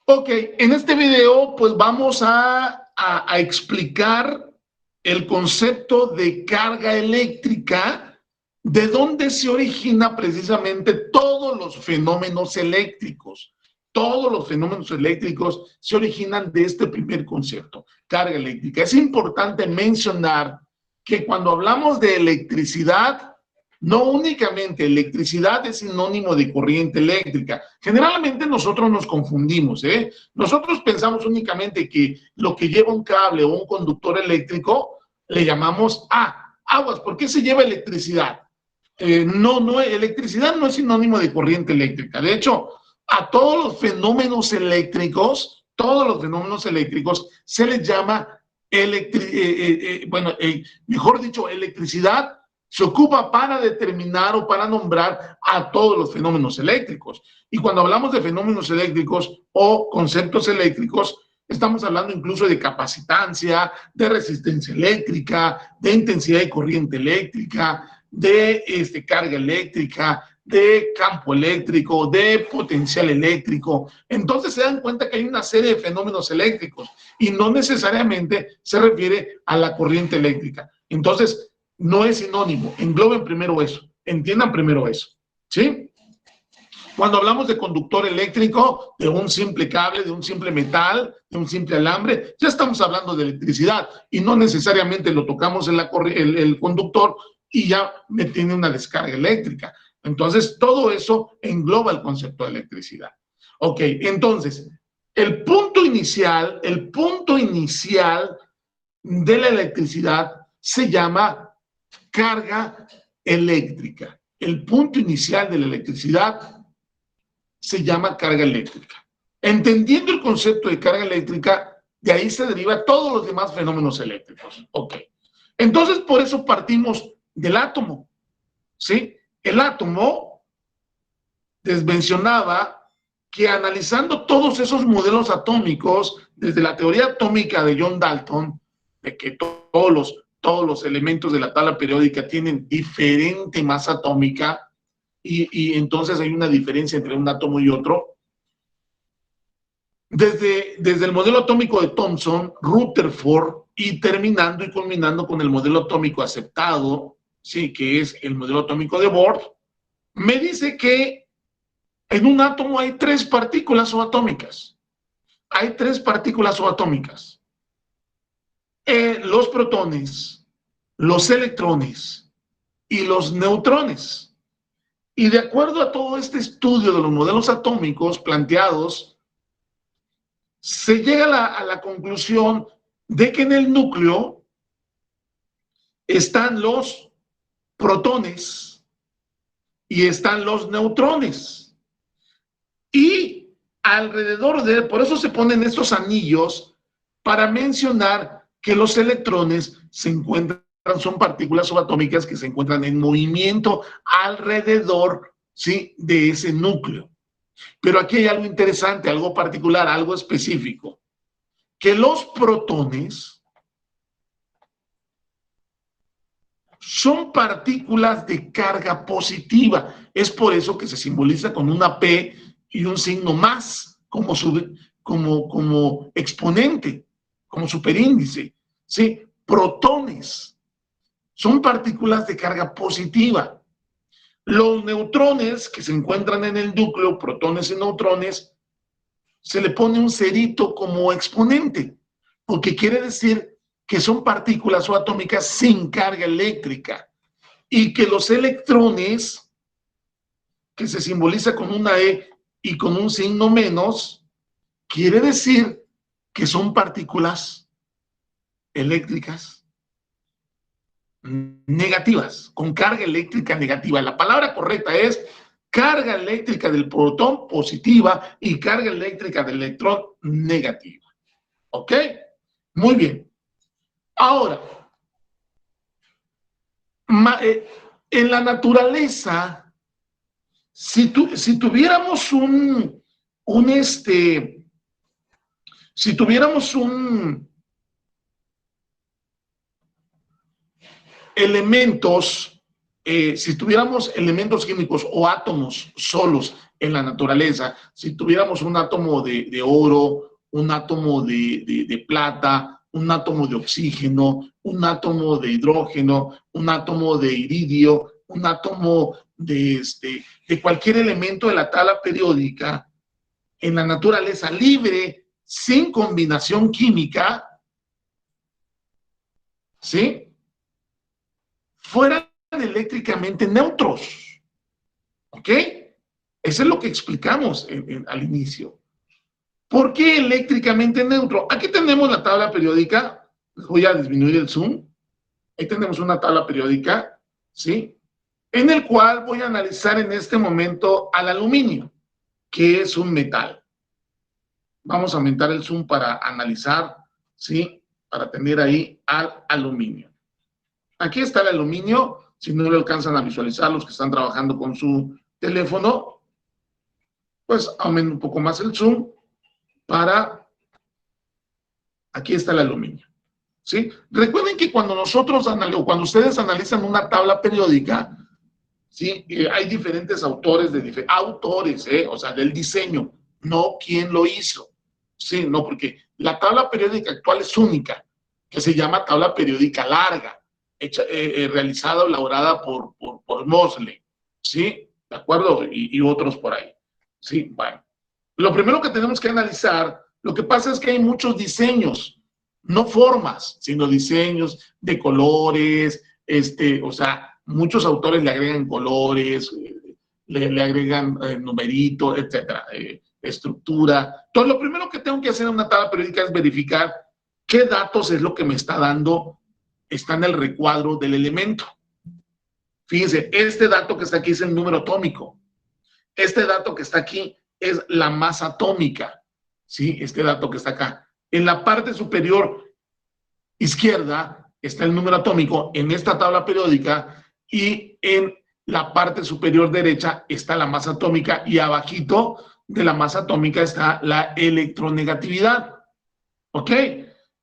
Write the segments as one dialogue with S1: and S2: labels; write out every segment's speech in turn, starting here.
S1: Ok, en este video pues vamos a explicar el concepto de carga eléctrica, de dónde se origina precisamente todos los fenómenos eléctricos. Todos los fenómenos eléctricos se originan de este primer concepto, carga eléctrica. Es importante mencionar que cuando hablamos de electricidad, no únicamente electricidad es sinónimo de corriente eléctrica. Generalmente nosotros nos confundimos, ¿eh? Nosotros pensamos únicamente que lo que lleva un cable o un conductor eléctrico le llamamos aguas. ¿Por qué se lleva electricidad? Electricidad no es sinónimo de corriente eléctrica. De hecho, a todos los fenómenos eléctricos se les llama mejor dicho, electricidad se ocupa para determinar o para nombrar a todos los fenómenos eléctricos. Y cuando hablamos de fenómenos eléctricos o conceptos eléctricos, estamos hablando incluso de capacitancia, de resistencia eléctrica, de intensidad de corriente eléctrica, de carga eléctrica, de campo eléctrico, de potencial eléctrico. Entonces se dan cuenta que hay una serie de fenómenos eléctricos y no necesariamente se refiere a la corriente eléctrica. Entonces, no es sinónimo. Engloben primero eso. Entiendan primero eso. ¿Sí? Cuando hablamos de conductor eléctrico, de un simple cable, de un simple metal, de un simple alambre, ya estamos hablando de electricidad y no necesariamente lo tocamos en el conductor y ya me tiene una descarga eléctrica. Entonces, todo eso engloba el concepto de electricidad. Ok, entonces, el punto inicial de la electricidad se llama carga eléctrica. El punto inicial de la electricidad se llama carga eléctrica. Entendiendo el concepto de carga eléctrica, de ahí se deriva todos los demás fenómenos eléctricos. Ok. Entonces, por eso partimos del átomo. ¿Sí? El átomo les mencionaba que analizando todos esos modelos atómicos, desde la teoría atómica de John Dalton, de que todos los elementos de la tabla periódica tienen diferente masa atómica y entonces hay una diferencia entre un átomo y otro. Desde el modelo atómico de Thomson, Rutherford y terminando y culminando con el modelo atómico aceptado, sí, que es el modelo atómico de Bohr, me dice que en un átomo hay 3 partículas subatómicas. Hay 3 partículas subatómicas. Los protones, los electrones y los neutrones. Y de acuerdo a todo este estudio de los modelos atómicos planteados, se llega a la conclusión de que en el núcleo están los protones y están los neutrones. Y alrededor por eso se ponen estos anillos para mencionar que los electrones son partículas subatómicas que se encuentran en movimiento alrededor, ¿sí?, de ese núcleo. Pero aquí hay algo interesante, algo particular, algo específico, que los protones son partículas de carga positiva. Es por eso que se simboliza con una P y un signo más como exponente, como superíndice. ¿Sí? Protones son partículas de carga positiva. Los neutrones que se encuentran en el núcleo, protones y neutrones, se le pone un cerito como exponente, porque quiere decir que son partículas subatómicas sin carga eléctrica y que los electrones, que se simboliza con una E y con un signo menos, quiere decir que son partículas eléctricas negativas, con carga eléctrica negativa. La palabra correcta es carga eléctrica del protón positiva y carga eléctrica del electrón negativa. ¿Ok? Muy bien. Ahora, en la naturaleza, si tuviéramos si tuviéramos elementos si tuviéramos elementos químicos o átomos solos en la naturaleza, si tuviéramos un átomo de oro, un átomo de plata, un átomo de oxígeno, un átomo de hidrógeno, un átomo de iridio, un átomo de cualquier elemento de la tabla periódica en la naturaleza libre, sin combinación química, ¿sí? Fueran eléctricamente neutros, ¿ok? Eso es lo que explicamos al inicio. ¿Por qué eléctricamente neutro? Aquí tenemos la tabla periódica. Voy a disminuir el zoom. Ahí tenemos una tabla periódica, ¿sí? En el cual voy a analizar en este momento al aluminio, que es un metal. Vamos a aumentar el zoom para analizar, ¿sí? Para tener ahí al aluminio. Aquí está el aluminio. Si no lo alcanzan a visualizar los que están trabajando con su teléfono, pues aumento un poco más el zoom para... Aquí está el aluminio, ¿sí? Recuerden que cuando cuando ustedes analizan una tabla periódica, ¿sí? Hay diferentes autores, o sea, del diseño, no quién lo hizo, ¿sí? No, porque la tabla periódica actual es única, que se llama tabla periódica larga, realizada o elaborada por Mosley, ¿sí? ¿De acuerdo? Y otros por ahí, ¿sí? Bueno, lo primero que tenemos que analizar, lo que pasa es que hay muchos diseños, no formas, sino diseños de colores, o sea, muchos autores le agregan colores, le agregan numeritos, etcétera, estructura. Entonces, lo primero que tengo que hacer en una tabla periódica es verificar qué datos es lo que me está dando, está en el recuadro del elemento. Fíjense, este dato que está aquí es el número atómico. Este dato que está aquí es la masa atómica, ¿sí? Este dato que está acá. En la parte superior izquierda está el número atómico en esta tabla periódica y en la parte superior derecha está la masa atómica y abajito de la masa atómica está la electronegatividad, ¿ok?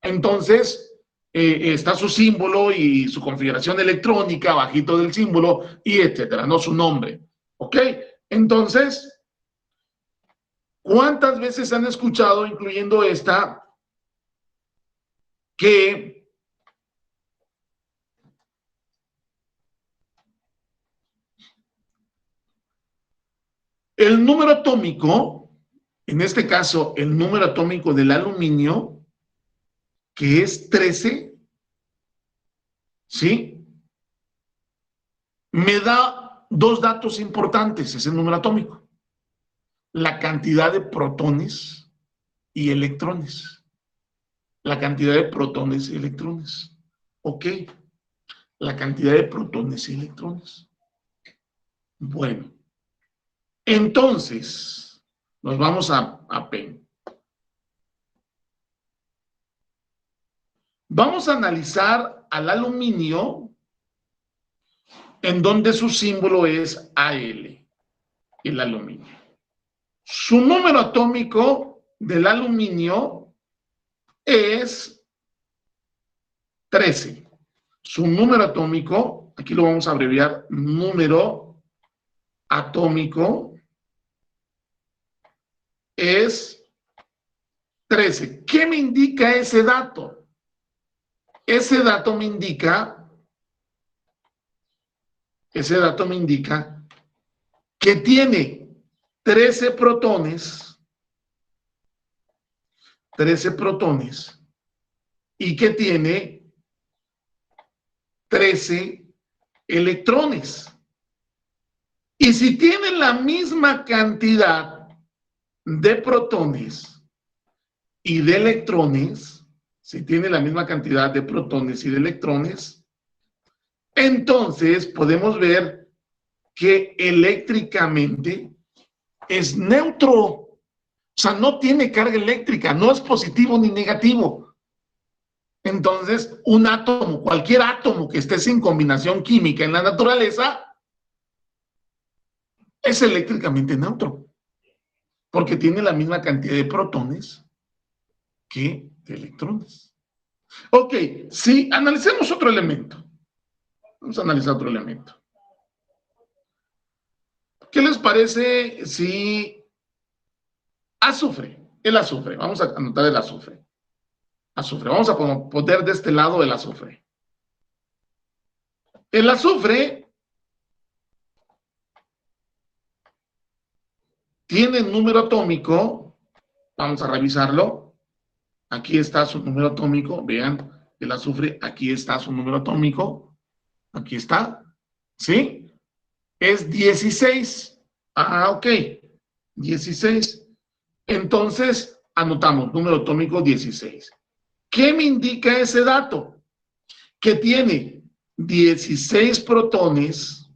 S1: Entonces, está su símbolo y su configuración electrónica abajito del símbolo y etcétera, no su nombre, ¿ok? Entonces, ¿cuántas veces han escuchado, incluyendo esta, que el número atómico, en este caso el número atómico del aluminio, que es 13, ¿sí? Me da dos datos importantes, ese número atómico. La cantidad de protones y electrones. La cantidad de protones y electrones. ¿Ok? La cantidad de protones y electrones. Bueno, entonces, nos vamos a PEN. Vamos a analizar al aluminio en donde su símbolo es Al, el aluminio. Su número atómico del aluminio es 13. Su número atómico, aquí lo vamos a abreviar, número atómico es 13. ¿Qué me indica ese dato? Ese dato me indica que tiene 13 protones y que tiene 13 electrones. Y si tiene la misma cantidad de protones y de electrones, si tiene la misma cantidad de protones y de electrones, entonces podemos ver que eléctricamente es neutro. O sea, no tiene carga eléctrica, no es positivo ni negativo. Entonces, un átomo, cualquier átomo que esté sin combinación química en la naturaleza, es eléctricamente neutro, porque tiene la misma cantidad de protones que de electrones. Ok, si analicemos otro elemento, vamos a analizar otro elemento. ¿Qué les parece si azufre? El azufre. Vamos a anotar el azufre. Azufre. Vamos a poner de este lado el azufre. El azufre tiene número atómico. Vamos a revisarlo. Aquí está su número atómico. Vean, el azufre, aquí está su número atómico. Aquí está. ¿Sí? Es 16. Ah, ok. 16. Entonces, anotamos número atómico 16. ¿Qué me indica ese dato? Que tiene 16 protones.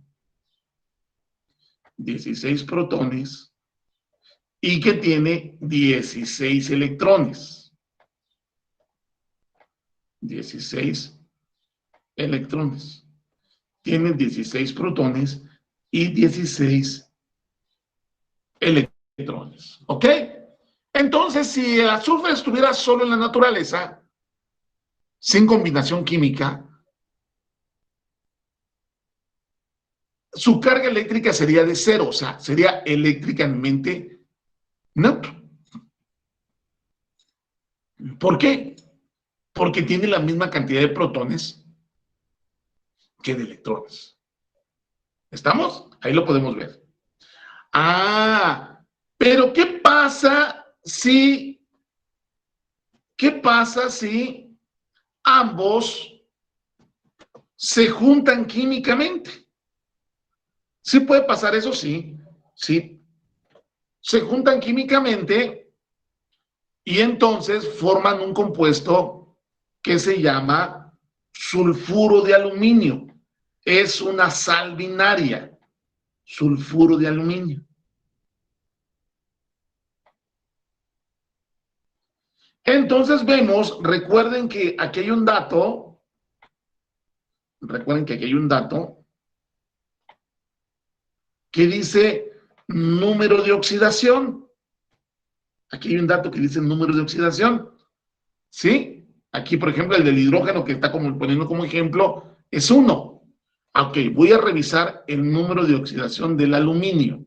S1: 16 protones. Y que tiene 16 electrones. 16 electrones. Tiene 16 protones y 16 electrones. ¿Ok? Entonces, si el azufre estuviera solo en la naturaleza, sin combinación química, su carga eléctrica sería de 0, o sea, sería eléctricamente neutro. ¿Por qué? Porque tiene la misma cantidad de protones que de electrones. ¿Estamos? Ahí lo podemos ver. Ah, pero ¿qué pasa si ambos se juntan químicamente? Sí puede pasar eso, sí. Sí. Se juntan químicamente y entonces forman un compuesto que se llama sulfuro de aluminio. Es una sal binaria, sulfuro de aluminio. Entonces vemos, recuerden que aquí hay un dato, que dice número de oxidación. Aquí hay un dato que dice número de oxidación, ¿sí? Aquí, por ejemplo, el del hidrógeno que está poniendo como ejemplo es 1. Ok, voy a revisar el número de oxidación del aluminio.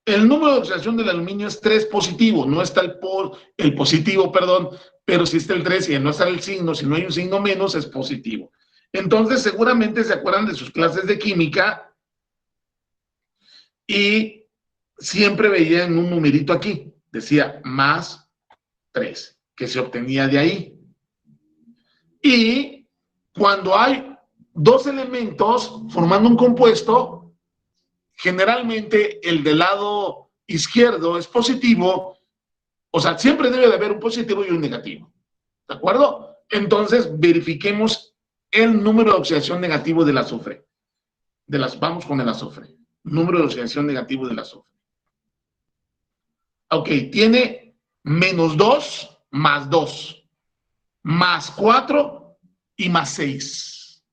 S1: El número de oxidación del aluminio es 3 positivo, no está el positivo, perdón, pero si está el 3 y no está el signo, si no hay un signo menos, es positivo. Entonces, seguramente se acuerdan de sus clases de química y siempre veían un numerito aquí, decía más 3, que se obtenía de ahí. Y cuando hay dos elementos formando un compuesto, generalmente el del lado izquierdo es positivo, o sea, siempre debe de haber un positivo y un negativo, ¿de acuerdo? Entonces, verifiquemos el número de oxidación negativo del azufre. Vamos con el azufre. Número de oxidación negativo del azufre. Ok, tiene -2, +2, +4 y +6.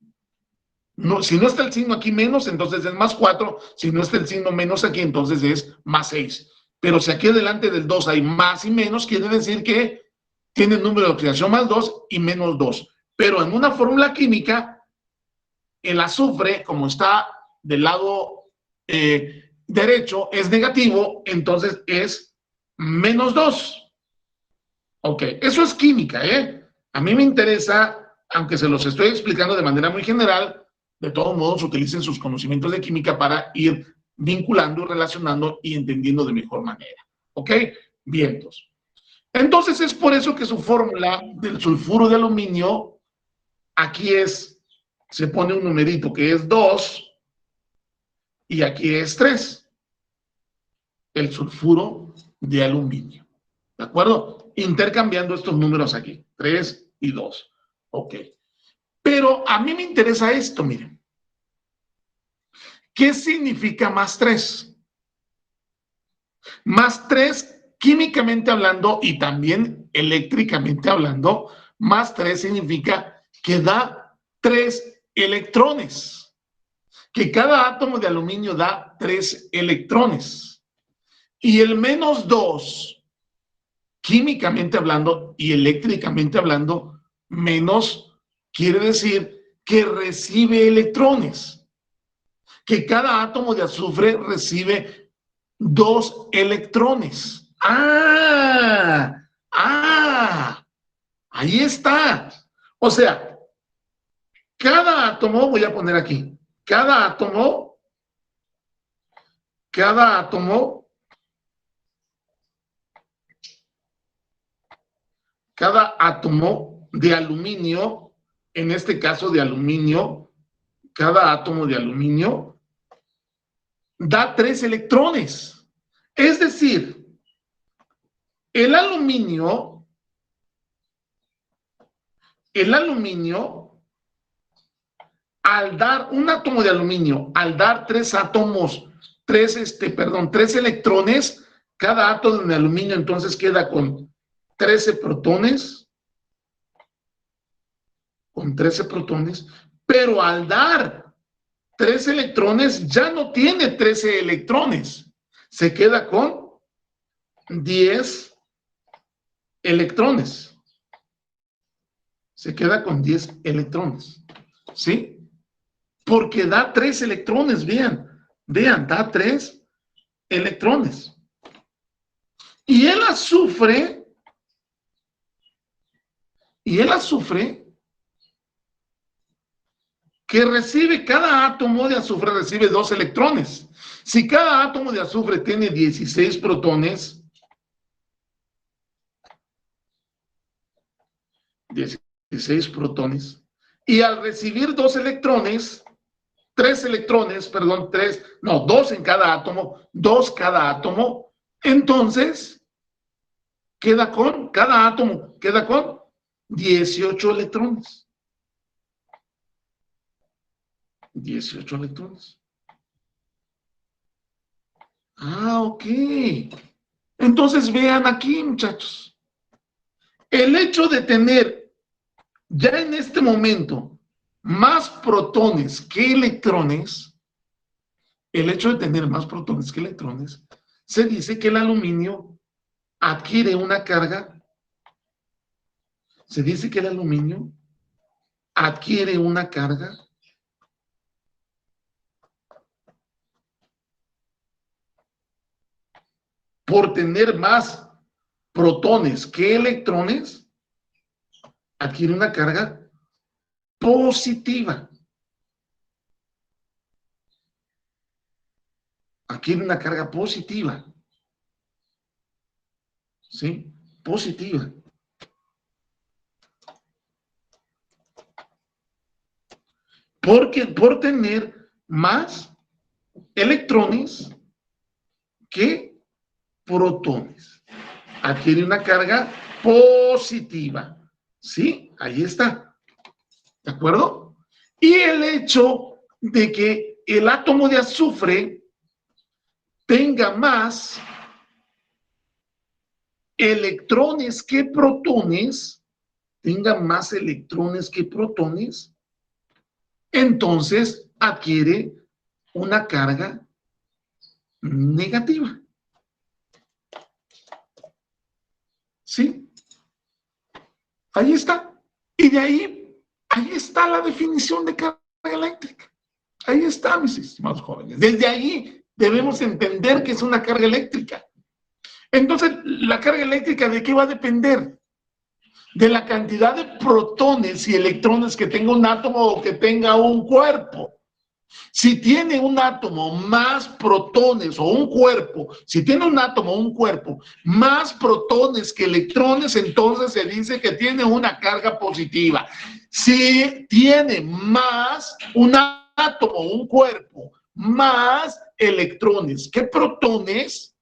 S1: No, si no está el signo aquí menos, entonces es +4. Si no está el signo menos aquí, entonces es +6. Pero si aquí delante del 2 hay más y menos, quiere decir que tiene el número de oxidación +2 y -2. Pero en una fórmula química, el azufre, como está del lado derecho, es negativo, entonces es -2. Ok, eso es química, ¿eh? A mí me interesa, aunque se los estoy explicando de manera muy general, de todos modos utilicen sus conocimientos de química para ir vinculando, relacionando y entendiendo de mejor manera. ¿Ok? Vientos. Entonces es por eso que su fórmula del sulfuro de aluminio, aquí se pone un numerito que es 2 y aquí es 3. El sulfuro de aluminio. ¿De acuerdo? Intercambiando estos números aquí, 3 y 2. Ok. Pero a mí me interesa esto, miren. ¿Qué significa +3? +3, químicamente hablando y también eléctricamente hablando, +3 significa que da 3 electrones. Que cada átomo de aluminio da 3 electrones. Y el -2, químicamente hablando y eléctricamente hablando, menos quiere decir que recibe electrones. que cada átomo de azufre recibe 2 electrones. Ahí está. O sea, cada átomo, voy a poner aquí, cada átomo de aluminio, en este caso de aluminio, cada átomo de aluminio da 3 electrones. Es decir, el aluminio, al dar un átomo de aluminio, al dar 3 electrones, cada átomo de aluminio entonces queda con 13 protones, pero al dar 3 electrones ya no tiene 13 electrones, se queda con 10 electrones. Se queda con 10 electrones, ¿sí? Porque da 3 electrones, vean, da 3 electrones. Y el azufre, que recibe, cada átomo de azufre recibe 2 electrones. Si cada átomo de azufre tiene 16 protones, 16 protones, y al recibir 2 electrones, 2 en cada átomo, 2 cada átomo, entonces cada átomo queda con 18 electrones. 18 electrones. Ok. Entonces vean aquí, muchachos. El hecho de tener ya en este momento más protones que electrones, se dice que el aluminio adquiere una carga, por tener más protones que electrones, adquiere una carga positiva. ¿Sí? Positiva. Porque por tener más electrones que protones. Adquiere una carga positiva. ¿Sí? Ahí está. ¿De acuerdo? Y el hecho de que el átomo de azufre tenga más electrones que protones, entonces adquiere una carga negativa. ¿Sí? Ahí está. Y de ahí está la definición de carga eléctrica. Ahí está, mis estimados jóvenes. Desde ahí debemos entender que es una carga eléctrica. Entonces, ¿la carga eléctrica de qué va a depender? De la cantidad de protones y electrones que tenga un átomo o que tenga un cuerpo. Si tiene un átomo más protones o un cuerpo, más protones que electrones, entonces se dice que tiene una carga positiva. Si tiene más un átomo o un cuerpo, más electrones que protones,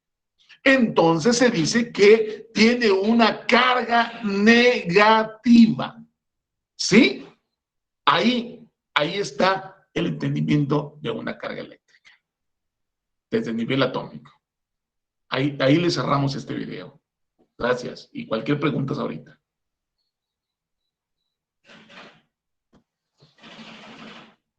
S1: entonces se dice que tiene una carga negativa. ¿Sí? Ahí está el entendimiento de una carga eléctrica desde el nivel atómico. Ahí le cerramos este video. Gracias. Y cualquier pregunta ahorita.